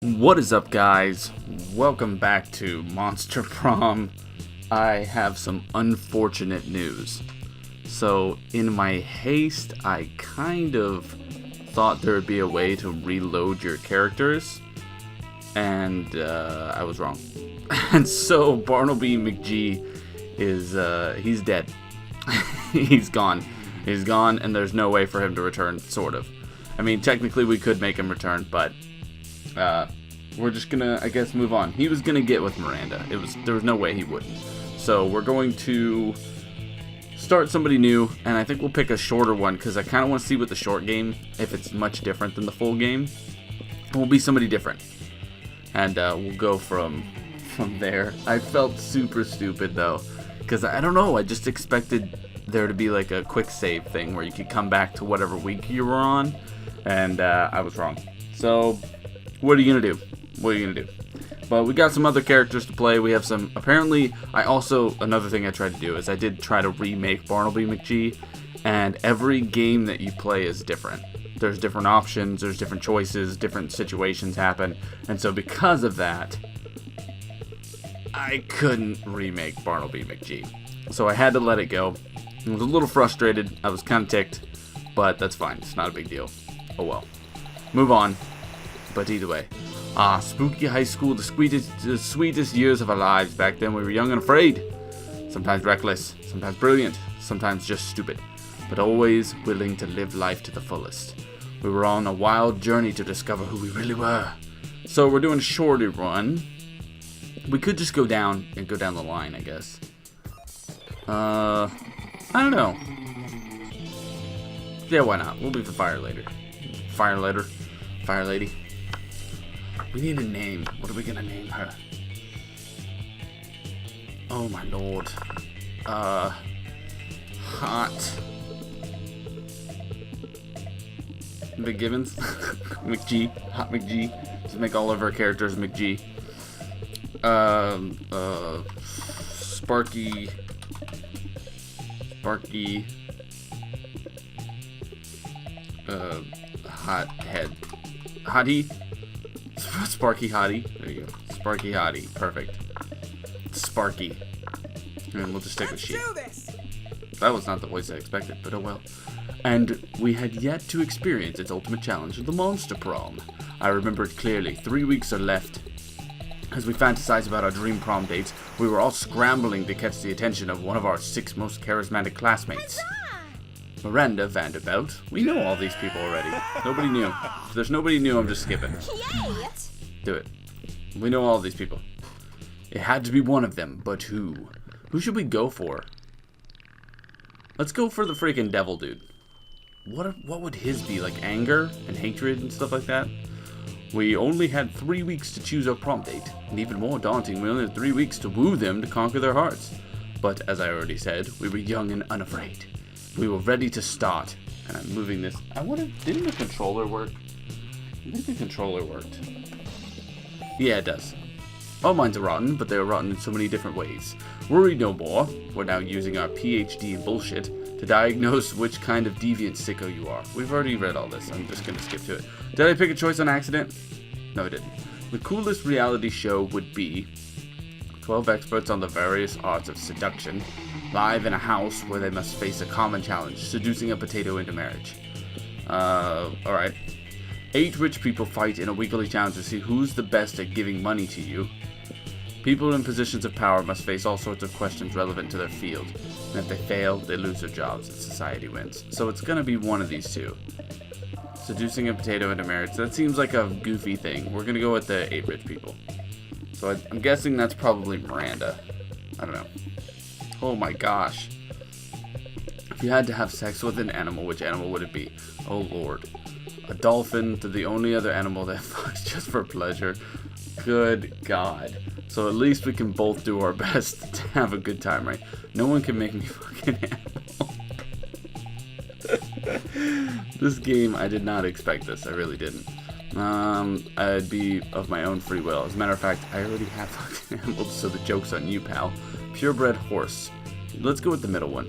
What is up, guys? Welcome back to Monster Prom. I have some unfortunate news. So, in my haste, I kind of thought there would be a way to reload your characters, and I was wrong. And so, Barnaby McGee is, he's dead. He's gone. He's gone, and there's no way for him to return, sort of. I mean, technically we could make him return, but we're just gonna, I guess, move on. He was gonna get with Miranda. There was no way he wouldn't. So we're going to start somebody new, and I think we'll pick a shorter one because I kind of want to see what the short game, if it's much different than the full game. We'll be somebody different, and we'll go from there. I felt super stupid though, because I don't know. I just expected there to be like a quick save thing where you could come back to whatever week you were on, and I was wrong. So what are you gonna do? What are you gonna do? But we got some other characters to play. We have some, apparently, another thing I tried to do is I did try to remake Barnaby McGee, and every game that you play is different. There's different options, there's different choices, different situations happen, and so because of that, I couldn't remake Barnaby McGee. So I had to let it go. I was a little frustrated, I was kind of ticked, but that's fine, it's not a big deal. Oh well. Move on. But either way, spooky high school, the sweetest years of our lives. Back then we were young and afraid, sometimes reckless, sometimes brilliant, sometimes just stupid, but always willing to live life to the fullest. We were on a wild journey to discover who we really were. So we're doing Shorty Run. We could just go down the line, I guess. I don't know. Yeah, why not? We'll be the fire lady. Fire lady. We need a name. What are we gonna name her? Oh my lord. Hot McGivens? McGee. Hot McGee. Just make all of our characters McGee. Sparky. Hot head. Hottie? Sparky Hoty. There you go. Sparky Hoty. Perfect. Sparky. And we'll just stick with she. That was not the voice I expected, but oh well. And we had yet to experience its ultimate challenge, the Monster Prom. I remember it clearly. 3 weeks are left. As we fantasized about our dream prom dates, we were all scrambling to catch the attention of one of our 6 most charismatic classmates. Miranda Vanderbilt. We know all these people already. Nobody new. If there's nobody new, I'm just skipping. Do it. We know all these people. It had to be one of them, but who? Who should we go for? Let's go for the freaking devil dude. What would his be? Like anger and hatred and stuff like that? We only had 3 weeks to choose our prom date. And even more daunting, we only had 3 weeks to woo them to conquer their hearts. But as I already said, we were young and unafraid. We were ready to start, and I'm moving this. Didn't the controller work? I think the controller worked. Yeah, it does. All minds are rotten, but they are rotten in so many different ways. Worry no more. We're now using our PhD in bullshit to diagnose which kind of deviant sicko you are. We've already read all this. I'm just gonna skip to it. Did I pick a choice on accident? No, I didn't. The coolest reality show would be 12 experts on the various arts of seduction, live in a house where they must face a common challenge, seducing a potato into marriage. Alright. 8 rich people fight in a weekly challenge to see who's the best at giving money to you. People in positions of power must face all sorts of questions relevant to their field, and if they fail, they lose their jobs and society wins. So it's gonna be one of these two. Seducing a potato into marriage. That seems like a goofy thing. We're gonna go with the 8 rich people. So I'm guessing that's probably Miranda. I don't know. Oh my gosh. If you had to have sex with an animal, which animal would it be? Oh lord. A dolphin, the only other animal that fucks just for pleasure. Good god. So at least we can both do our best to have a good time, right? No one can make me fuck an animal. This game, I did not expect this. I really didn't. I'd be of my own free will. As a matter of fact, I already have fucking animals, so the joke's on you, pal. Purebred horse. Let's go with the middle one.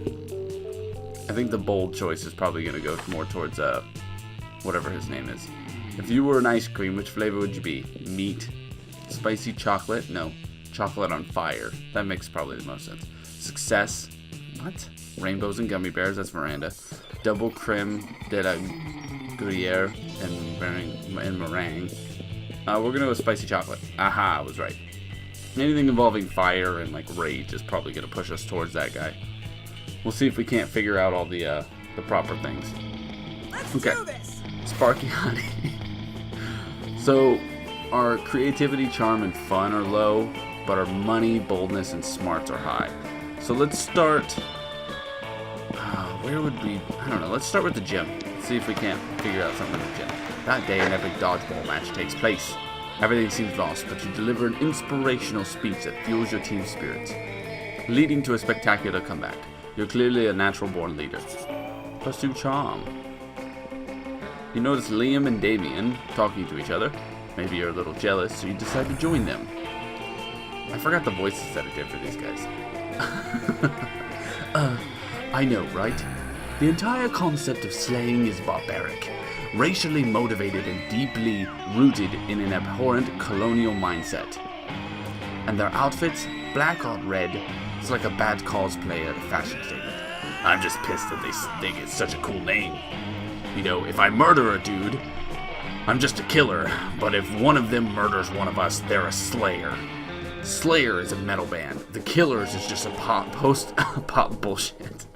I think the bold choice is probably going to go more towards, whatever his name is. If you were an ice cream, which flavor would you be? Meat? Spicy chocolate? No. Chocolate on fire. That makes probably the most sense. Success? What? Rainbows and gummy bears? That's Miranda. Double creme de la Gruyere and meringue. We're gonna go with spicy chocolate. Aha, I was right. Anything involving fire and like rage is probably gonna push us towards that guy. We'll see if we can't figure out all the proper things. Okay. Sparky Hoty. So, our creativity, charm, and fun are low, but our money, boldness, and smarts are high. So let's start. Where would we? I don't know. Let's start with the gym. Let's see if we can't figure out something in the gym. That day, an epic dodgeball match takes place. Everything seems lost, but you deliver an inspirational speech that fuels your team's spirits, leading to a spectacular comeback. You're clearly a natural-born leader. +2 charm. You notice Liam and Damien talking to each other. Maybe you're a little jealous, so you decide to join them. I forgot the voices that I did for these guys. I know, right? The entire concept of slaying is barbaric, racially motivated and deeply rooted in an abhorrent colonial mindset. And their outfits, black on red, it's like a bad cosplay at a fashion statement. I'm just pissed that they think it's such a cool name. You know, if I murder a dude, I'm just a killer, but if one of them murders one of us, they're a slayer. Slayer is a metal band. The Killers is just a pop bullshit.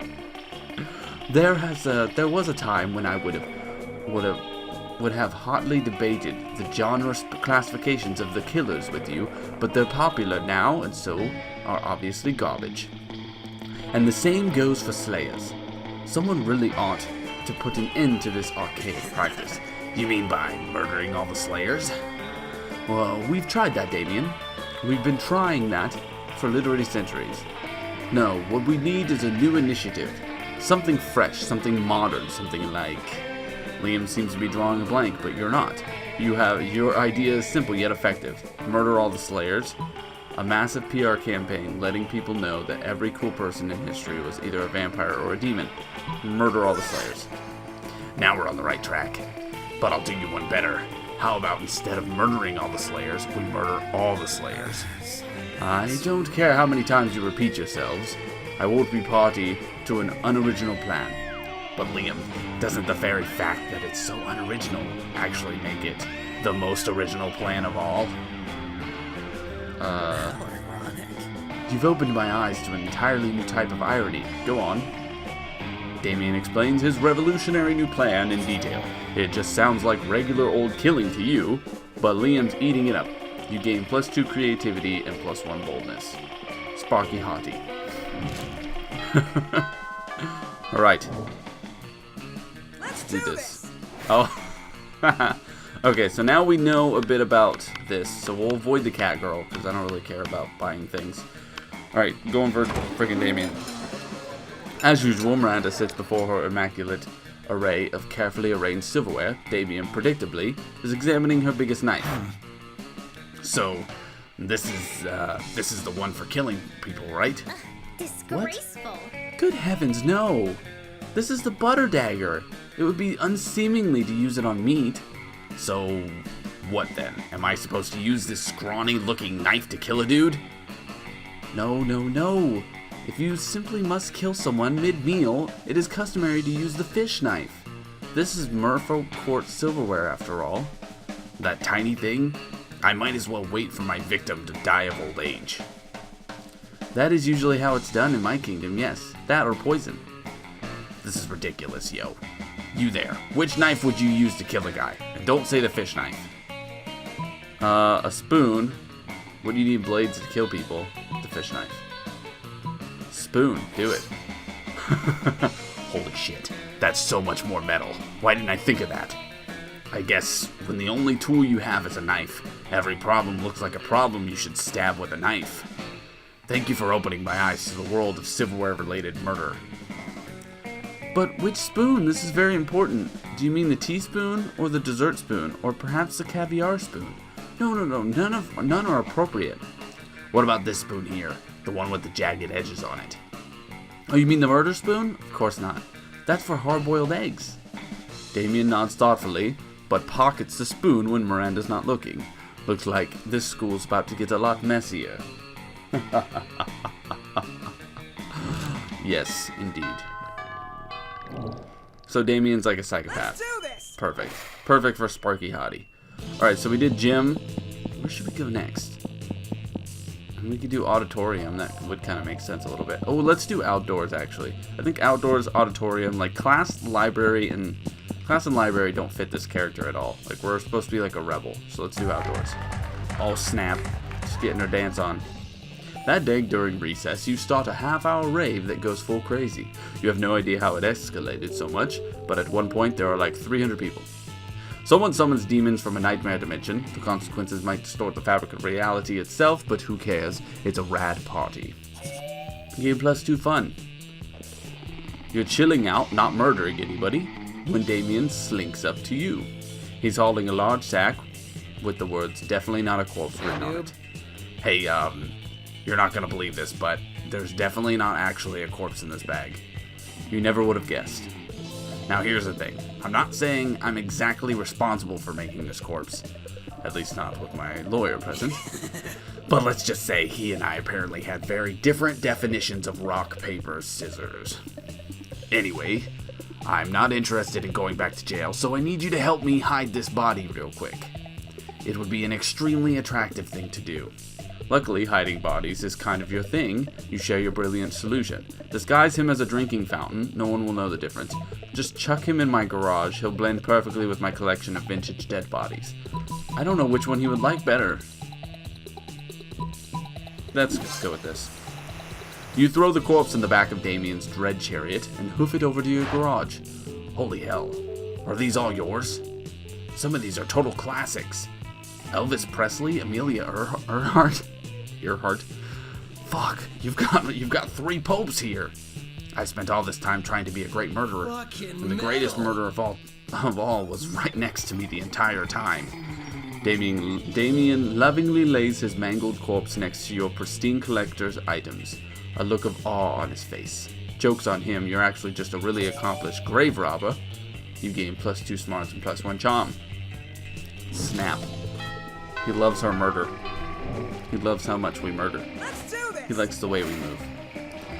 There was a time when I would have hotly debated the genre classifications of the Killers with you, but they're popular now and so are obviously garbage. And the same goes for Slayers. Someone really ought to put an end to this archaic practice. You mean by murdering all the Slayers? Well, we've tried that, Damien. We've been trying that for literally centuries. No, what we need is a new initiative. Something fresh, something modern, something like... Liam seems to be drawing a blank, but you're not. Your idea is simple yet effective. Murder all the Slayers. A massive PR campaign letting people know that every cool person in history was either a vampire or a demon. Murder all the Slayers. Now we're on the right track. But I'll do you one better. How about instead of murdering all the Slayers, we murder all the Slayers? I don't care how many times you repeat yourselves. I won't be party to an unoriginal plan. But Liam, doesn't the very fact that it's so unoriginal actually make it the most original plan of all? You've opened my eyes to an entirely new type of irony. Go on. Damien explains his revolutionary new plan in detail. It just sounds like regular old killing to you, but Liam's eating it up. You gain +2 creativity and +1 boldness. Sparky Hoty. Alright. Let's do this. Oh. Okay, so now we know a bit about this, so we'll avoid the cat girl, because I don't really care about buying things. Alright, going for freaking Damien. As usual, Miranda sits before her immaculate array of carefully arranged silverware. Damien, predictably, is examining her biggest knife. So, this is the one for killing people, right? Disgraceful. What? Good heavens, no! This is the butter dagger. It would be unseemly to use it on meat. So, what then? Am I supposed to use this scrawny-looking knife to kill a dude? No, no, no. If you simply must kill someone mid-meal, it is customary to use the fish knife. This is merfolk court silverware, after all. That tiny thing? I might as well wait for my victim to die of old age. That is usually how it's done in my kingdom, yes. That or poison. This is ridiculous, yo. You there. Which knife would you use to kill a guy? And don't say the fish knife. A spoon. What do you need blades to kill people? The fish knife. Spoon. Do it. Holy shit. That's so much more metal. Why didn't I think of that? I guess when the only tool you have is a knife, every problem looks like a problem you should stab with a knife. Thank you for opening my eyes to the world of silverware-related murder. But which spoon? This is very important. Do you mean the teaspoon or the dessert spoon or perhaps the caviar spoon? No, none are appropriate. What about this spoon here? The one with the jagged edges on it. Oh, you mean the murder spoon? Of course not. That's for hard-boiled eggs. Damien nods thoughtfully, but pockets the spoon when Miranda's not looking. Looks like this school's about to get a lot messier. Yes, indeed. So Damien's like a psychopath. Perfect. Perfect for Sparky Hoty. Alright, so we did gym. Where should we go next? We could do auditorium. That would kind of make sense a little bit. Oh, let's do outdoors, actually. I think outdoors, auditorium, like class, library, and library don't fit this character at all. Like, we're supposed to be like a rebel. So let's do outdoors. Oh, snap. Just getting our dance on. That day during recess, you start a half-hour rave that goes full crazy. You have no idea how it escalated so much, but at one point there are like 300 people. Someone summons demons from a nightmare dimension. The consequences might distort the fabric of reality itself, but who cares? It's a rad party. Game +2 fun. You're chilling out, not murdering anybody, when Damien slinks up to you. He's hauling a large sack with the words, "Definitely not a corpse," written on it. Hey, you're not gonna believe this, but there's definitely not actually a corpse in this bag. You never would have guessed. Now here's the thing. I'm not saying I'm exactly responsible for making this corpse. At least not with my lawyer present. But let's just say he and I apparently had very different definitions of rock, paper, scissors. Anyway, I'm not interested in going back to jail, so I need you to help me hide this body real quick. It would be an extremely attractive thing to do. Luckily, hiding bodies is kind of your thing. You share your brilliant solution. Disguise him as a drinking fountain. No one will know the difference. Just chuck him in my garage. He'll blend perfectly with my collection of vintage dead bodies. I don't know which one he would like better. Let's just go with this. You throw the corpse in the back of Damien's dread chariot and hoof it over to your garage. Holy hell. Are these all yours? Some of these are total classics. Elvis Presley, Amelia Earhart. Fuck, you've got 3 popes here. I spent all this time trying to be a great murderer, and the greatest murderer of all was right next to me the entire time. Damien lovingly lays his mangled corpse next to your pristine collector's items, a look of awe on his face. Joke's on him, you're actually just a really accomplished grave robber. You gain +2 smarts and +1 charm. Snap. He loves our murder. He loves how much we murder. He likes the way we move.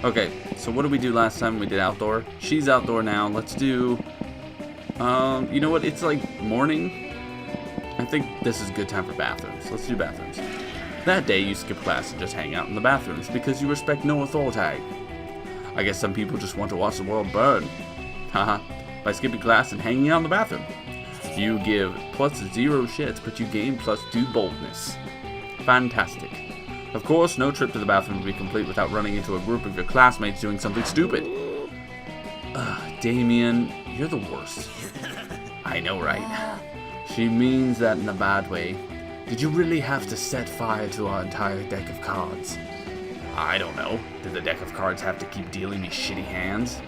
Okay, so what did we do last time? We did outdoor. She's outdoor now. Let's do... you know what? It's like morning. I think this is a good time for bathrooms. Let's do bathrooms. That day, you skip class and just hang out in the bathrooms because you respect no authority. I guess some people just want to watch the world burn. Haha. By skipping class and hanging out in the bathroom. You give +0 shits, but you gain +2 boldness. Fantastic. Of course, no trip to the bathroom would be complete without running into a group of your classmates doing something stupid. Damien, you're the worst. I know, right? She means that in a bad way. Did you really have to set fire to our entire deck of cards? I don't know. Did the deck of cards have to keep dealing me shitty hands?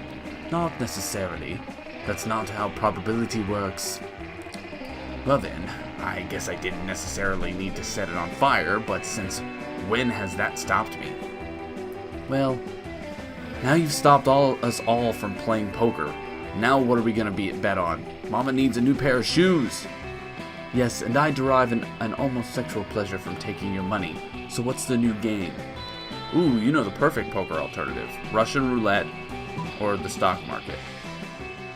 Not necessarily. That's not how probability works. Well then, I guess I didn't necessarily need to set it on fire, but since when has that stopped me? Well, now you've stopped us all from playing poker. Now what are we gonna bet on? Mama needs a new pair of shoes! Yes, and I derive an almost sexual pleasure from taking your money. So what's the new game? Ooh, you know the perfect poker alternative. Russian roulette or the stock market.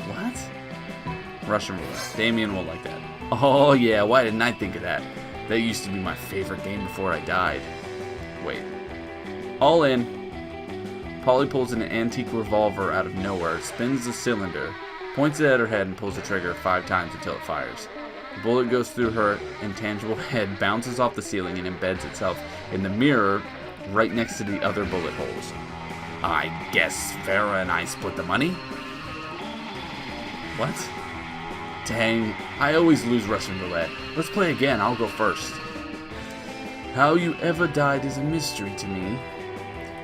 What? Russian roulette. Damien will like that. Oh yeah, why didn't I think of that? That used to be my favorite game before I died. Wait. All in. Polly pulls an antique revolver out of nowhere, spins the cylinder, points it at her head, and pulls the trigger 5 times until it fires. The bullet goes through her intangible head, bounces off the ceiling, and embeds itself in the mirror right next to the other bullet holes. I guess Farah and I split the money? What? Dang, I always lose Russian roulette. Let's play again, I'll go first. How you ever died is a mystery to me.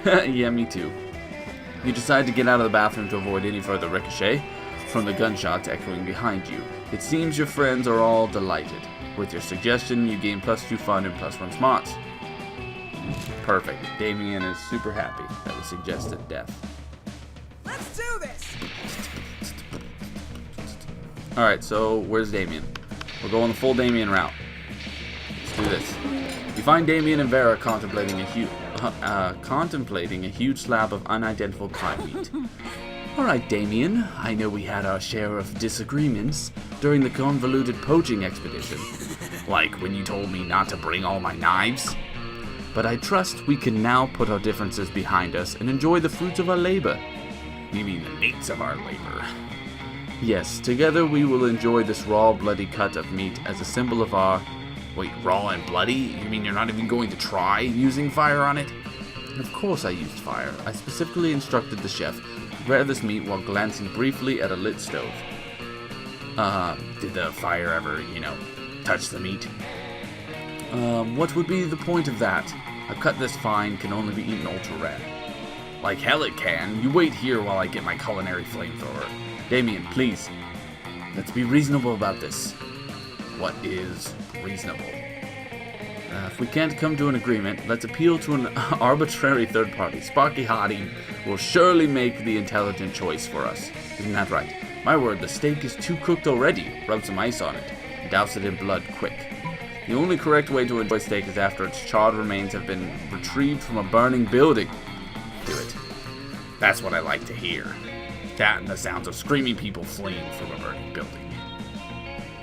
Yeah, me too. You decide to get out of the bathroom to avoid any further ricochet from the gunshots echoing behind you. It seems your friends are all delighted. With your suggestion, you gain +2 fun and +1 smarts. Perfect. Damien is super happy that we suggested death. Let's do this! Alright, so where's Damien? We're going the full Damien route. Let's do this. You find Damien and Vera contemplating a huge slab of unidentified pie meat. Alright, Damien, I know we had our share of disagreements during the convoluted poaching expedition. Like when you told me not to bring all my knives. But I trust we can now put our differences behind us and enjoy the fruits of our labor. You mean the meats of our labor? Yes, together we will enjoy this raw, bloody cut of meat as a symbol of our... Wait, raw and bloody? You mean you're not even going to try using fire on it? Of course I used fire. I specifically instructed the chef to prepare this meat while glancing briefly at a lit stove. Did the fire ever, touch the meat? What would be the point of that? A cut this fine can only be eaten ultra rare. Like hell it can. You wait here while I get my culinary flamethrower. Damien, please. Let's be reasonable about this. What is reasonable? If we can't come to an agreement, let's appeal to an arbitrary third party. Sparky Hoty will surely make the intelligent choice for us. Isn't that right? My word, the steak is too cooked already. Rub some ice on it. Douse it in blood quick. The only correct way to enjoy steak is after its charred remains have been retrieved from a burning building. Do it. That's what I like to hear. That and the sounds of screaming people fleeing from a burning building.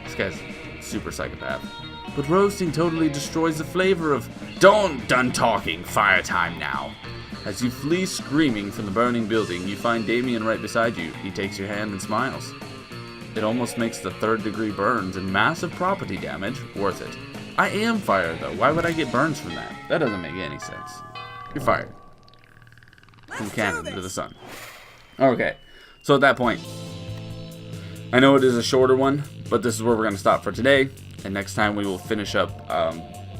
This guy's super psychopath. But roasting totally destroys the flavor of... Done talking. Fire time now. As you flee screaming from the burning building, you find Damien right beside you. He takes your hand and smiles. It almost makes the third-degree burns and massive property damage worth it. I am fired, though. Why would I get burns from that? That doesn't make any sense. You're fired. From cannon to the sun. Okay. So at that point, I know it is a shorter one, but this is where we're going to stop for today. And next time we will finish up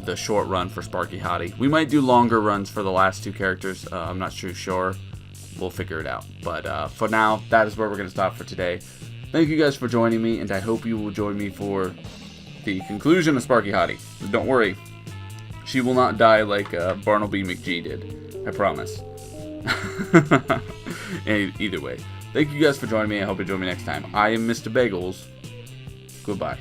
the short run for Sparky Hoty. We might do longer runs for the last two characters. I'm not too sure. We'll figure it out. But for now, that is where we're going to stop for today. Thank you guys for joining me, and I hope you will join me for the conclusion of Sparky Hoty. Don't worry. She will not die like Barnaby McGee did. I promise. Either way. Thank you guys for joining me. I hope you join me next time. I am MrBagelz. Goodbye.